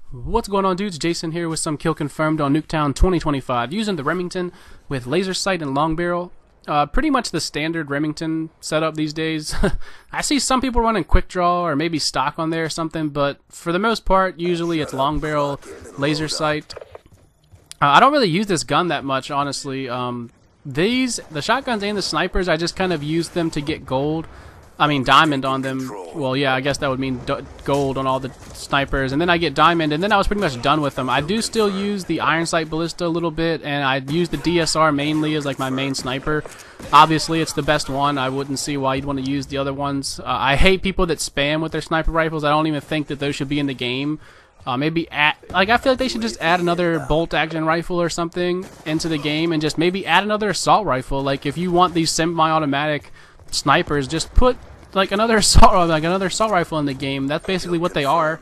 What's going on, dudes? Jason here with some kill confirmed on Nuketown 2025 using the Remington with laser sight and long barrel. Pretty much the standard Remington setup these days. I see some people running quick draw or maybe stock on there or something, but for the most part, usually it's long barrel, laser sight. I don't really use this gun that much, honestly. The shotguns and the snipers, I just kind of use them to get gold. I mean diamond on them. Well, yeah, I guess that would mean gold on all the snipers, and then I get diamond, and then I was pretty much done with them. I do still use the iron sight ballista a little bit, and I use the DSR mainly as like my main sniper. Obviously, it's the best one. I wouldn't see why you'd want to use the other ones. I hate people that spam with their sniper rifles. I don't even think that those should be in the game. Maybe I feel like they should just add another bolt action rifle or something into the game, and just maybe add another assault rifle. Like if you want these semi-automatic snipers, just put like another assault rifle in the game. That's basically what they are.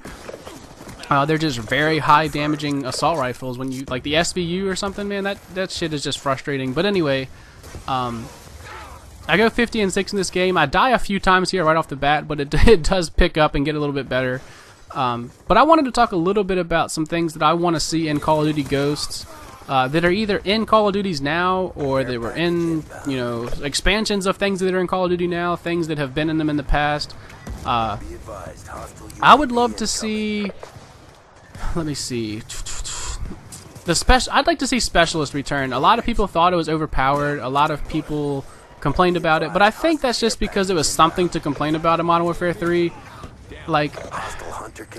They're just very high damaging assault rifles. When you like the SVU or something, man, that shit is just frustrating. But anyway, I go 50 and 6 in this game. I die a few times here right off the bat, but it does pick up and get a little bit better. But I wanted to talk a little bit about some things that I want to see in Call of Duty Ghosts. That are either in Call of Duties now, or they were in, you know, expansions of things that are in Call of Duty now, things that have been in them in the past. I would love to see, let me see, I'd like to see Specialist return. A lot of people thought it was overpowered, a lot of people complained about it, but I think that's just because it was something to complain about in Modern Warfare 3. Like,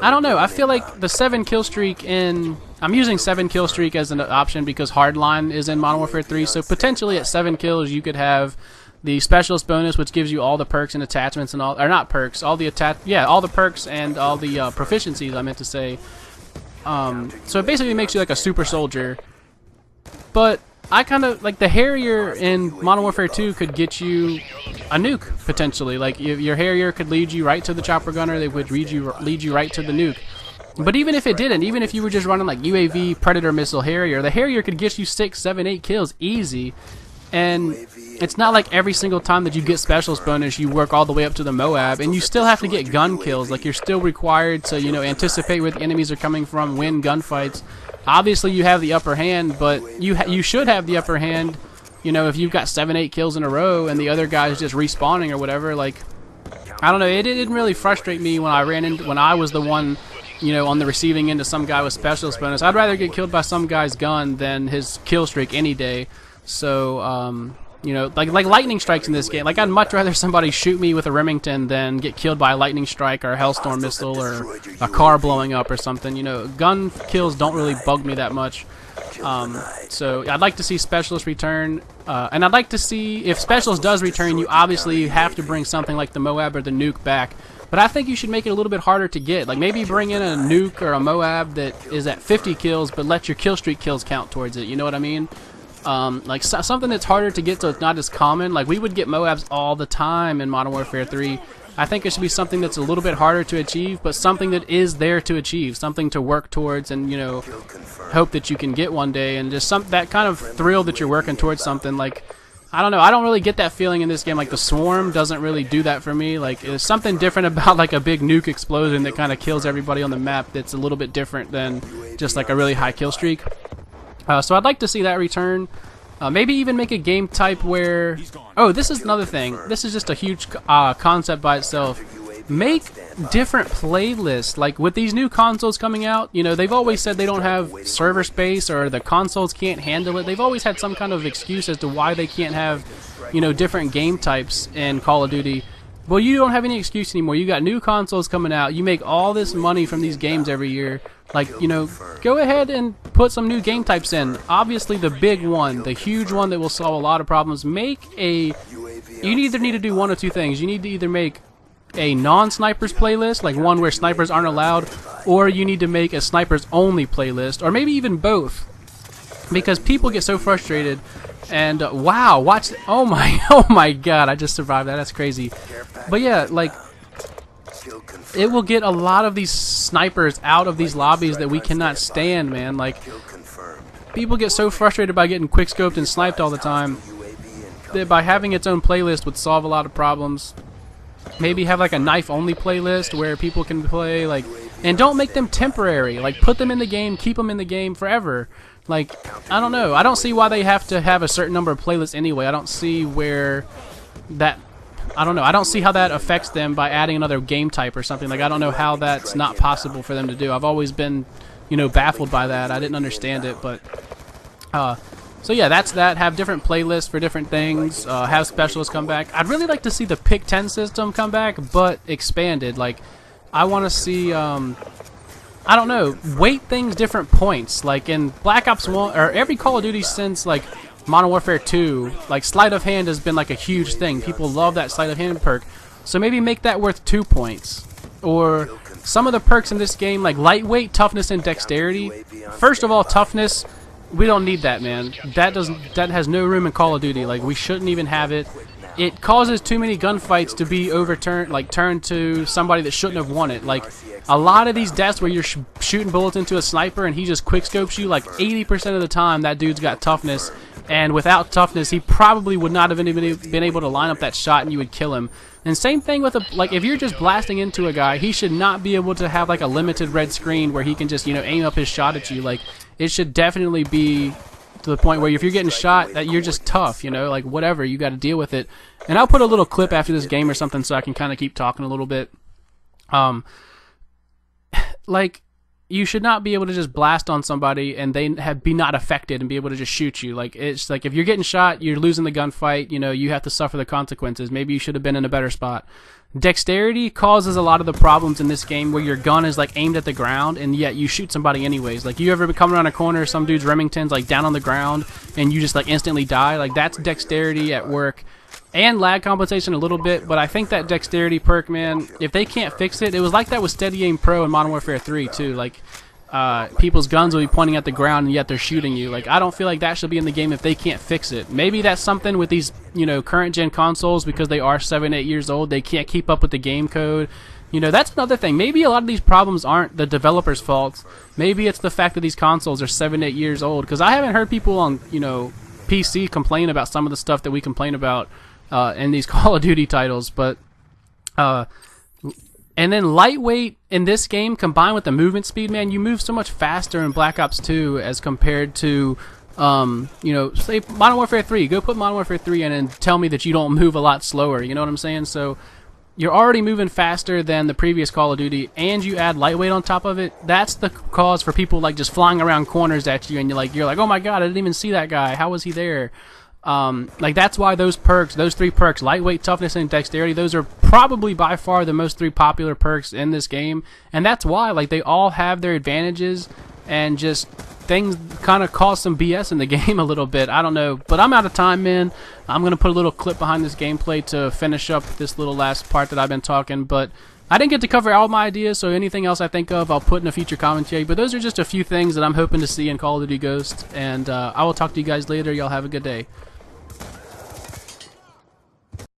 I don't know, I feel like the 7 kill streak in, I'm using 7 kill streak as an option because Hardline is in Modern Warfare 3, so potentially at 7 kills you could have the Specialist bonus, which gives you all the perks and attachments and all, or not perks, all the all the perks and all the proficiencies, I meant to say. So it basically makes you like a super soldier, but I kind of like the Harrier in Modern Warfare 2 could get you a nuke potentially. Like your Harrier could lead you right to the chopper gunner. They would lead you right to the nuke. But even if it didn't, even if you were just running like UAV, Predator missile, Harrier, the Harrier could get you 6, 7, 8 kills easy. And it's not like every single time that you get Specialist bonus, you work all the way up to the Moab, and you still have to get gun kills. Like you're still required to, you know, anticipate where the enemies are coming from, win gunfights. Obviously, you have the upper hand, but you should have the upper hand, you know, if you've got 7, 8 kills in a row and the other guy's just respawning or whatever. Like, I don't know, it didn't really frustrate me when I was the one, you know, on the receiving end of some guy with Specialist bonus. I'd rather get killed by some guy's gun than his kill streak any day. So, you know, like lightning strikes in this game. Like, I'd much rather somebody shoot me with a Remington than get killed by a lightning strike or a Hellstorm missile or a car blowing up or something. You know, gun kills don't really bug me that much. So I'd like to see Specialist return, and I'd like to see, if Specialist does return, you obviously have to bring something like the Moab or the nuke back. But I think you should make it a little bit harder to get. Like maybe bring in a nuke or a Moab that is at 50 kills, but let your kill streak kills count towards it. You know what I mean? Like something that's harder to get so it's not as common. Like we would get Moabs all the time in Modern Warfare 3. I think it should be something that's a little bit harder to achieve, but something that is there to achieve, something to work towards, and you know, hope that you can get one day, and just that kind of thrill that you're working towards something. Like, I don't know, I don't really get that feeling in this game. Like the Swarm doesn't really do that for me. Like there's something different about like a big nuke explosion that kind of kills everybody on the map that's a little bit different than just like a really high kill streak. So I'd like to see that return. Maybe even make a game type where... Oh, this is another thing. This is just a huge concept by itself. Make different playlists. Like with these new consoles coming out, you know, they've always said they don't have server space or the consoles can't handle it. They've always had some kind of excuse as to why they can't have, you know, different game types in Call of Duty. Well, you don't have any excuse anymore. You got new consoles coming out. You make all this money from these games every year. Like, you know, go ahead and put some new game types in. Obviously, the big one, the huge one that will solve a lot of problems. You either need to do one of two things. You need to either make a non-snipers playlist, like one where snipers aren't allowed, or you need to make a snipers only playlist, or maybe even both. Because people get so frustrated. And wow, watch! Oh my God! I just survived that. That's crazy. But yeah, like it will get a lot of these snipers out of these lobbies that we cannot stand, man. Like people get so frustrated by getting quickscoped and sniped all the time that by having its own playlist would solve a lot of problems. Maybe have like a knife only playlist where people can play like and don't make them temporary. Like, put them in the game, keep them in the game forever. Like, I don't know. I don't see why they have to have a certain number of playlists anyway. I don't see where that... I don't know. I don't see how that affects them by adding another game type or something. Like, I don't know how that's not possible for them to do. I've always been, you know, baffled by that. I didn't understand it, but... so yeah, that's that. Have different playlists for different things. Have specialists come back. I'd really like to see the pick 10 system come back, but expanded. Like, I want to see... I don't know, weight things different points. Like in Black Ops 1, or every Call of Duty since like Modern Warfare 2, like sleight of hand has been like a huge thing. People love that sleight of hand perk. So maybe make that worth 2 points. Or some of the perks in this game, like lightweight, toughness, and dexterity. First of all, toughness, we don't need that, man. That has no room in Call of Duty. Like, we shouldn't even have it. It causes too many gunfights to be overturned, like turned to somebody that shouldn't have won it. Like, a lot of these deaths where you're shooting bullets into a sniper and he just quickscopes you, like 80% of the time that dude's got toughness, and without toughness he probably would not have been able to line up that shot and you would kill him. And same thing with like, if you're just blasting into a guy, he should not be able to have like a limited red screen where he can just, you know, aim up his shot at you. Like, it should definitely be to the point where if you're getting shot, that you're just tough, you know, like whatever, you got to deal with it. And I'll put a little clip after this game or something so I can kind of keep talking a little bit. Like, you should not be able to just blast on somebody and they be not affected and be able to just shoot you. Like, it's like if you're getting shot, you're losing the gunfight, you know, you have to suffer the consequences. Maybe you should have been in a better spot. Dexterity causes a lot of the problems in this game where your gun is like aimed at the ground and yet you shoot somebody anyways. Like, you ever come around a corner, some dude's remington's like down on the ground and you just like instantly die? Like, that's dexterity at work. And lag compensation a little bit, but I think that dexterity perk, man, if they can't fix it, it was like that with Steady Aim Pro in Modern Warfare 3 too. Like, people's guns will be pointing at the ground and yet they're shooting you. Like, I don't feel like that should be in the game if they can't fix it. Maybe that's something with these, you know, current gen consoles, because they are 7-8 years old, they can't keep up with the game code. You know, that's another thing. Maybe a lot of these problems aren't the developers' fault. Maybe it's the fact that these consoles are 7-8 years old, because I haven't heard people on, you know, PC complain about some of the stuff that we complain about in these Call of Duty titles. But and then lightweight in this game combined with the movement speed, man, you move so much faster in Black Ops 2 as compared to you know, say Modern Warfare 3. Go put Modern Warfare 3 in and tell me that you don't move a lot slower, you know what I'm saying? So you're already moving faster than the previous Call of Duty, and you add lightweight on top of it. That's the cause for people like just flying around corners at you, and you're like, oh my god, I didn't even see that guy. How was he there? Like, that's why those perks, those 3 perks, lightweight, toughness, and dexterity, those are probably by far the most 3 popular perks in this game. And that's why, like, they all have their advantages, and just things kind of cause some BS in the game a little bit. I don't know, but I'm out of time, man. I'm gonna put a little clip behind this gameplay to finish up this little last part that I've been talking, but I didn't get to cover all my ideas, so anything else I think of, I'll put in a future commentary. But those are just a few things that I'm hoping to see in Call of Duty Ghosts, and I will talk to you guys later. Y'all have a good day.